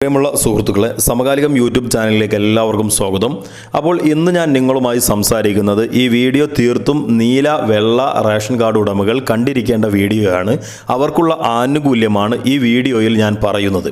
പ്രിയമുള്ള സുഹൃത്തുക്കളെ, സമകാലികം യൂട്യൂബ് ചാനലിലേക്ക് എല്ലാവർക്കും സ്വാഗതം. അപ്പോൾ ഇന്ന് ഞാൻ നിങ്ങളുമായി സംസാരിക്കുന്നത് ഈ വീഡിയോ തീർത്തും നീല വെള്ള റേഷൻ കാർഡ് ഉടമകൾ കണ്ടിരിക്കേണ്ട വീഡിയോയാണ്. അവർക്കുള്ള ആനുകൂല്യമാണ് ഈ വീഡിയോയിൽ ഞാൻ പറയുന്നത്.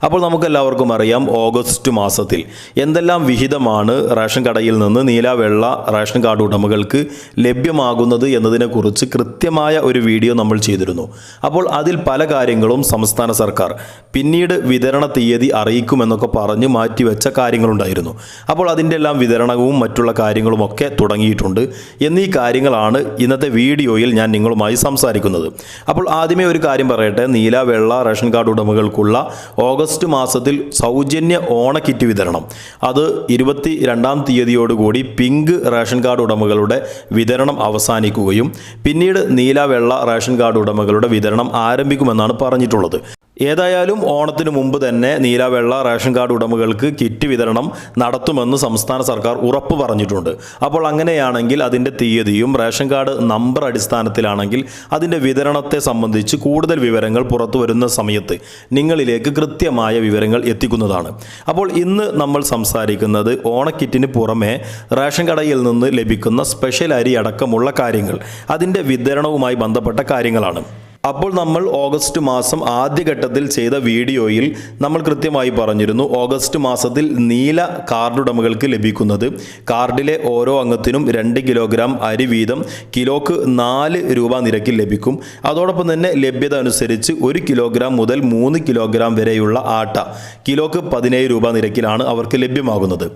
അപ്പോൾ നമുക്കെല്ലാവർക്കും അറിയാം, ഓഗസ്റ്റ് മാസത്തിൽ എന്തെല്ലാം വിഹിതമാണ് റേഷൻ കടയിൽ നിന്ന് നീല വെള്ള റേഷൻ കാർഡ് ഉടമകൾക്ക് ലഭ്യമാകുന്നത് എന്നതിനെക്കുറിച്ച് കൃത്യമായ ഒരു വീഡിയോ നമ്മൾ ചെയ്തിരുന്നു. അപ്പോൾ അതിൽ പല കാര്യങ്ങളും സംസ്ഥാന സർക്കാർ പിന്നീട് വിതരണ തീയതി അറിയിക്കുമെന്നൊക്കെ പറഞ്ഞ് മാറ്റിവെച്ച കാര്യങ്ങളുണ്ടായിരുന്നു. അപ്പോൾ അതിൻ്റെ എല്ലാം വിതരണവും മറ്റുള്ള കാര്യങ്ങളുമൊക്കെ തുടങ്ങിയിട്ടുണ്ട്. എന്നീ കാര്യങ്ങളാണ് ഇന്നത്തെ വീഡിയോയിൽ ഞാൻ നിങ്ങളുമായി സംസാരിക്കുന്നത്. അപ്പോൾ ആദ്യമേ ഒരു കാര്യം പറയട്ടെ, നീല വെള്ള റേഷൻ കാർഡ് ഉടമകൾക്കുള്ള ഓഗസ്റ്റ് മാസത്തിൽ സൗജന്യ ഓണക്കിറ്റ് വിതരണം അത് 22-ാം തീയതിയോടുകൂടി പിങ്ക് റേഷൻ കാർഡ് ഉടമകളുടെ വിതരണം അവസാനിക്കുകയും പിന്നീട് നീല വെള്ള റേഷൻ കാർഡ് ഉടമകളുടെ വിതരണം ആരംഭിക്കുമെന്നാണ് പറഞ്ഞിട്ടുള്ളത്. ഏതായാലും ഓണത്തിന് മുമ്പ് തന്നെ നീല വെള്ള റേഷൻ കാർഡ് ഉടമകൾക്ക് കിറ്റ് വിതരണം നടത്തുമെന്ന് സംസ്ഥാന സർക്കാർ ഉറപ്പ് പറഞ്ഞിട്ടുണ്ട്. അപ്പോൾ അങ്ങനെയാണെങ്കിൽ അതിൻ്റെ തീയതിയും റേഷൻ കാർഡ് നമ്പർ അടിസ്ഥാനത്തിലാണെങ്കിൽ അതിൻ്റെ വിതരണത്തെ സംബന്ധിച്ച് കൂടുതൽ വിവരങ്ങൾ പുറത്തു വരുന്ന സമയത്ത് നിങ്ങളിലേക്ക് കൃത്യമായ വിവരങ്ങൾ എത്തിക്കുന്നതാണ്. അപ്പോൾ ഇന്ന് നമ്മൾ സംസാരിക്കുന്നത് ഓണക്കിറ്റിന് പുറമെ റേഷൻ കടയിൽ നിന്ന് ലഭിക്കുന്ന സ്പെഷ്യൽ അരി അടക്കമുള്ള കാര്യങ്ങൾ, അതിൻ്റെ വിതരണവുമായി ബന്ധപ്പെട്ട കാര്യങ്ങളാണ്. അപ്പോൾ നമ്മൾ ഓഗസ്റ്റ് മാസം ആദ്യഘട്ടത്തിൽ ചെയ്ത വീഡിയോയിൽ നമ്മൾ കൃത്യമായി പറഞ്ഞിരുന്നു, ഓഗസ്റ്റ് മാസത്തിൽ നീല കാർഡ് ഉടമകൾക്ക് ലഭിക്കുന്നത് കാർഡിലെ ഓരോ അംഗത്തിനും 2 കിലോഗ്രാം അരി വീതം കിലോക്ക് 4 രൂപ നിരക്കിൽ ലഭിക്കും. അതോടൊപ്പം തന്നെ ലഭ്യത അനുസരിച്ച് 1 കിലോഗ്രാം മുതൽ 3 കിലോഗ്രാം വരെയുള്ള ആട്ട കിലോക്ക് 17 രൂപ നിരക്കിലാണ് അവർക്ക് ലഭ്യമാകുന്നത്.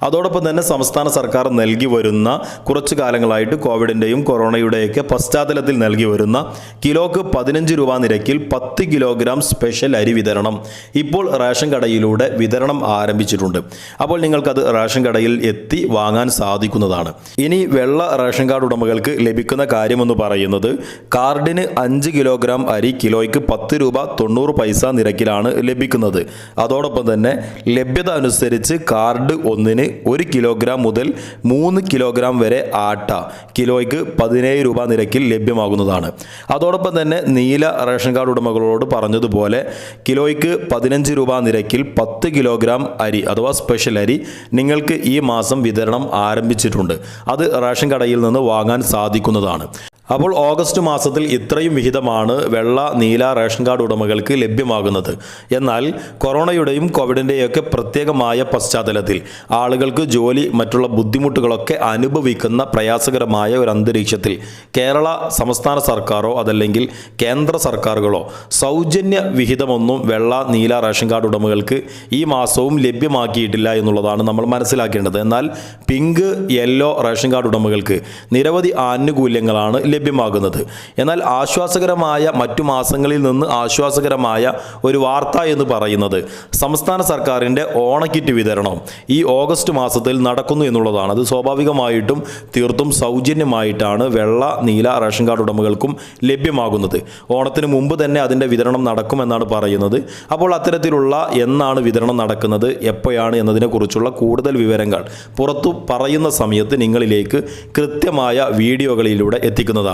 അതോടൊപ്പം തന്നെ സംസ്ഥാന സർക്കാർ നൽകി വരുന്ന കുറച്ചു കാലങ്ങളായിട്ട് കോവിഡിൻ്റെയും കൊറോണയുടെയൊക്കെ പശ്ചാത്തലത്തിൽ നൽകി വരുന്ന കിലോക്ക് 15 രൂപ നിരക്കിൽ 10 കിലോഗ്രാം സ്പെഷ്യൽ അരി വിതരണം ഇപ്പോൾ റേഷൻ കടയിലൂടെ വിതരണം ആരംഭിച്ചിട്ടുണ്ട്. അപ്പോൾ നിങ്ങൾക്കത് റേഷൻ കടയിൽ എത്തി വാങ്ങാൻ സാധിക്കുന്നതാണ്. ഇനി വെള്ള റേഷൻ കാർഡ് ഉടമകൾക്ക് ലഭിക്കുന്ന കാര്യമെന്ന് പറയുന്നത്, കാർഡിന് 5 കിലോഗ്രാം അരി കിലോയ്ക്ക് 10 രൂപ 90 പൈസ നിരക്കിലാണ് ലഭിക്കുന്നത്. അതോടൊപ്പം തന്നെ ലഭ്യത അനുസരിച്ച് കാർഡ് ഒന്നിന് 1 കിലോഗ്രാം മുതൽ 3 കിലോഗ്രാം വരെ ആട്ട കിലോയ്ക്ക് 17 രൂപ നിരക്കിൽ ലഭ്യമാകുന്നതാണ്. അതോടൊപ്പം തന്നെ നീല റേഷൻ കാർഡ് ഉടമകളോട് പറഞ്ഞതുപോലെ കിലോയ്ക്ക് 15 രൂപ നിരക്കിൽ 10 കിലോഗ്രാം അരി അഥവാ സ്പെഷ്യൽ അരി നിങ്ങൾക്ക് ഈ മാസം വിതരണം ആരംഭിച്ചിട്ടുണ്ട്. അത് റേഷൻ കടയിൽ നിന്ന് വാങ്ങാൻ സാധിക്കുന്നതാണ്. അപ്പോൾ ഓഗസ്റ്റ് മാസത്തിൽ ഇത്രയും വിഹിതമാണ് വെള്ള നീല റേഷൻ കാർഡ് ഉടമകൾക്ക് ലഭ്യമാകുന്നത്. എന്നാൽ കൊറോണയുടെയും കോവിഡിൻ്റെയൊക്കെ പ്രത്യേകമായ പശ്ചാത്തലത്തിൽ ആളുകൾക്ക് ജോലി മറ്റുള്ള ബുദ്ധിമുട്ടുകളൊക്കെ അനുഭവിക്കുന്ന പ്രയാസകരമായ ഒരു അന്തരീക്ഷത്തിൽ കേരള സംസ്ഥാന സർക്കാരോ അതല്ലെങ്കിൽ കേന്ദ്ര സർക്കാരുകളോ സൗജന്യ വിഹിതമൊന്നും വെള്ള നീല റേഷൻ കാർഡ് ഉടമകൾക്ക് ഈ മാസവും ലഭ്യമാക്കിയിട്ടില്ല എന്നുള്ളതാണ് നമ്മൾ മനസ്സിലാക്കേണ്ടത്. എന്നാൽ പിങ്ക് യെല്ലോ റേഷൻ കാർഡ് ഉടമകൾക്ക് നിരവധി ആനുകൂല്യങ്ങളാണ് ലഭ്യമാകുന്നത്. എന്നാൽ ആശ്വാസകരമായ മറ്റു മാസങ്ങളിൽ നിന്ന് ആശ്വാസകരമായ ഒരു വാർത്ത എന്ന് പറയുന്നത്, സംസ്ഥാന സർക്കാരിൻ്റെ ഓണക്കിറ്റ് വിതരണം ഈ ഓഗസ്റ്റ് മാസത്തിൽ നടക്കുന്നു എന്നുള്ളതാണ്. അത് സ്വാഭാവികമായിട്ടും തീർത്തും സൗജന്യമായിട്ടാണ് വെള്ള നീല റേഷൻ കാർഡ് ഉടമകൾക്കും ലഭ്യമാകുന്നത്. ഓണത്തിന് മുമ്പ് തന്നെ അതിൻ്റെ വിതരണം നടക്കുമെന്നാണ് പറയുന്നത്. അപ്പോൾ അത്തരത്തിലുള്ള എന്നാണ് വിതരണം നടക്കുന്നത്, എപ്പോഴാണ് എന്നതിനെക്കുറിച്ചുള്ള കൂടുതൽ വിവരങ്ങൾ പുറത്തു പറയുന്ന സമയത്ത് നിങ്ങളിലേക്ക് കൃത്യമായ വീഡിയോകളിലൂടെ എത്തിക്കുന്നതാണ്.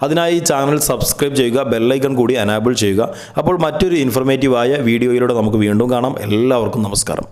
അതിനായി ചാനൽ സബ്സ്ക്രൈബ് ചെയ്യുക, ബെല്ലൈക്കൺ കൂടി എനാബിൾ ചെയ്യുക. അപ്പോൾ മറ്റൊരു ഇൻഫർമേറ്റീവായ വീഡിയോയിലൂടെ നമുക്ക് വീണ്ടും കാണാം. എല്ലാവർക്കും നമസ്കാരം.